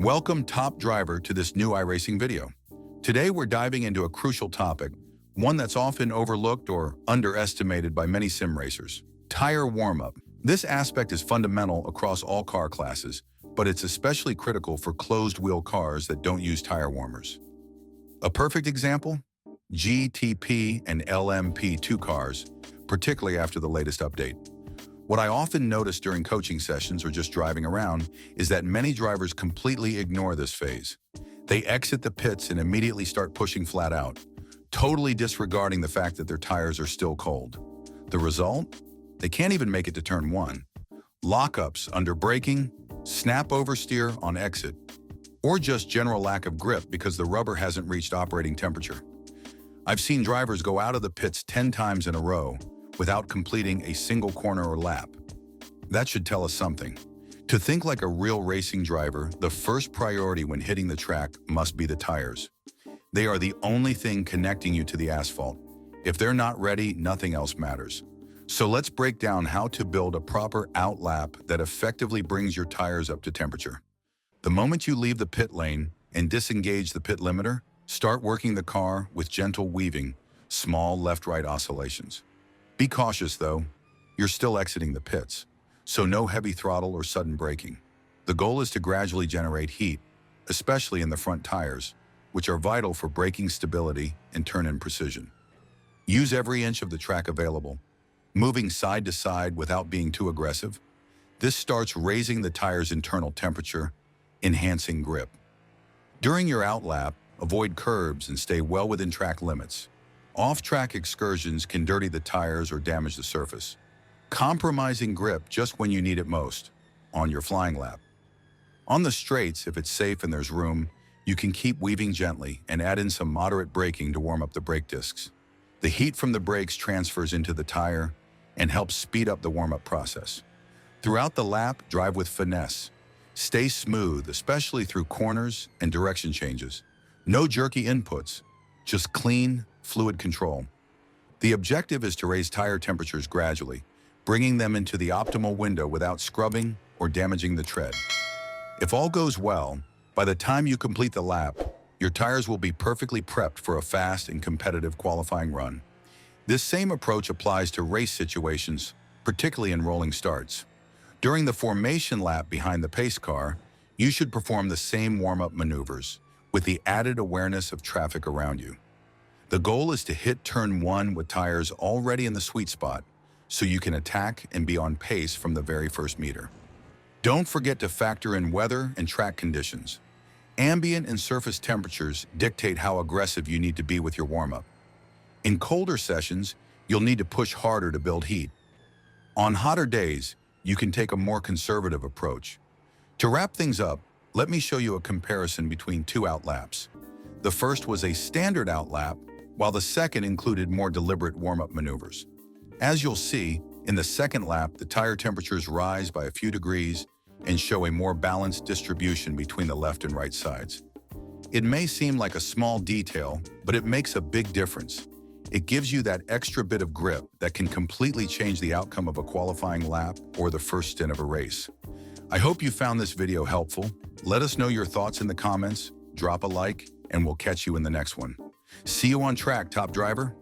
Welcome, top driver, to this new iRacing video. Today we're diving into a crucial topic, one that's often overlooked or underestimated by many sim racers: tire warm-up. This aspect is fundamental across all car classes, but it's especially critical for closed-wheel cars that don't use tire warmers. A perfect example? GTP and LMP2 cars, particularly after the latest update. What I often notice during coaching sessions or just driving around is that many drivers completely ignore this phase. They exit the pits and immediately start pushing flat out, totally disregarding the fact that their tires are still cold. The result? They can't even make it to turn one. Lockups under braking, snap oversteer on exit, or just general lack of grip because the rubber hasn't reached operating temperature. I've seen drivers go out of the pits 10 times in a row without completing a single corner or lap. That should tell us something. To think like a real racing driver, the first priority when hitting the track must be the tires. They are the only thing connecting you to the asphalt. If they're not ready, nothing else matters. So let's break down how to build a proper outlap that effectively brings your tires up to temperature. The moment you leave the pit lane and disengage the pit limiter, start working the car with gentle weaving, small left-right oscillations. Be cautious though, you're still exiting the pits, so no heavy throttle or sudden braking. The goal is to gradually generate heat, especially in the front tires, which are vital for braking stability and turn-in precision. Use every inch of the track available, moving side to side without being too aggressive. This starts raising the tire's internal temperature, enhancing grip. During your outlap, avoid curbs and stay well within track limits. Off-track excursions can dirty the tires or damage the surface, compromising grip just when you need it most, on your flying lap. On the straights, if it's safe and there's room, you can keep weaving gently and add in some moderate braking to warm up the brake discs. The heat from the brakes transfers into the tire and helps speed up the warm-up process. Throughout the lap, drive with finesse. Stay smooth, especially through corners and direction changes. No jerky inputs, just clean, fluid control. The objective is to raise tire temperatures gradually, bringing them into the optimal window without scrubbing or damaging the tread. If all goes well, by the time you complete the lap, your tires will be perfectly prepped for a fast and competitive qualifying run. This same approach applies to race situations, particularly in rolling starts. During the formation lap behind the pace car, you should perform the same warm-up maneuvers, with the added awareness of traffic around you. The goal is to hit turn one with tires already in the sweet spot, so you can attack and be on pace from the very first meter. Don't forget to factor in weather and track conditions. Ambient and surface temperatures dictate how aggressive you need to be with your warm-up. In colder sessions, you'll need to push harder to build heat. On hotter days, you can take a more conservative approach. To wrap things up, let me show you a comparison between two outlaps. The first was a standard outlap, while the second included more deliberate warm-up maneuvers. As you'll see, in the second lap, the tire temperatures rise by a few degrees and show a more balanced distribution between the left and right sides. It may seem like a small detail, but it makes a big difference. It gives you that extra bit of grip that can completely change the outcome of a qualifying lap or the first stint of a race. I hope you found this video helpful. Let us know your thoughts in the comments, drop a like, and we'll catch you in the next one. See you on track, top driver.